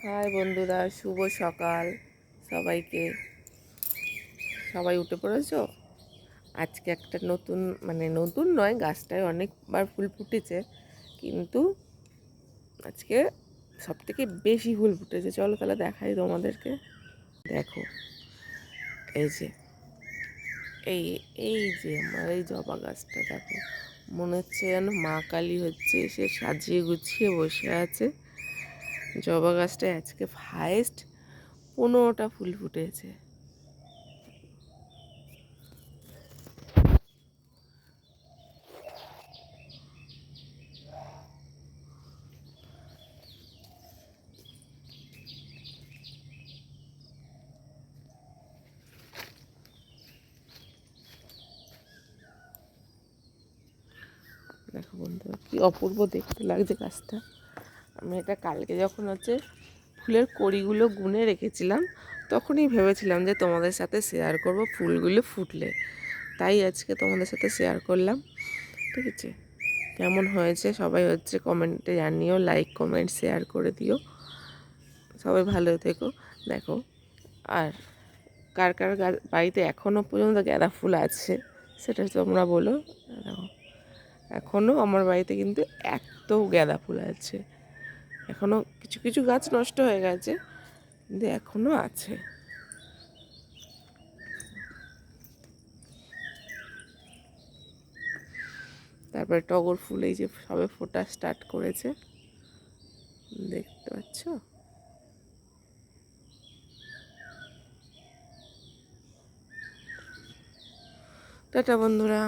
High বন্ধুরা, শুভ সকাল সবাইকে। সবাই উঠে পড়েছো? আজকে একটা নতুন, নতুন নয়, গাছটায় অনেকবার ফুল ফুটেছে, কিন্তু আজকে সব থেকে বেশি ফুল ফুটেছে। চলো তাহলে দেখাই তোমাদেরকে। দেখো, এই যে এই এই যে আমার এই জবা গাছটা দেখো, মনে হচ্ছে যেন মা কালী হচ্ছে সে সাজিয়ে গুছিয়ে বসে আছে। জবা গাছটায় আজকে হাইয়েস্ট 15টা ফুল ফুটেছে। দেখো বন্ধুরা, কি অপূর্ব দেখতে লাগছে গাছটা। আমি এটা কালকে যখন ফুলের কড়িগুলো গুনে রেখেছিলাম, তখনই ভেবেছিলাম যে তোমাদের সাথে শেয়ার করব ফুলগুলো ফুটলে। তাই আজকে তোমাদের সাথে শেয়ার করলাম। ঠিক আছে, কেমন হয়েছে সবাই কমেন্টে জানিও, লাইক কমেন্ট শেয়ার করে দিও। সবাই ভালো থেকো। দেখো, আর কার কার বাড়িতে এখনও পর্যন্ত গাঁদা ফুল আছে সেটা তোমরা বলো। দেখো, এখনও আমার বাড়িতে কিন্তু এত গাঁদা ফুল আছে। এখনও কিছু কিছু গাছ নষ্ট হয়ে গেছে, কিন্তু এখনও আছে। তারপরে টগর ফুল এই যে সবে ফোটা স্টার্ট করেছে, দেখতে পাচ্ছ। টাটা বন্ধুরা।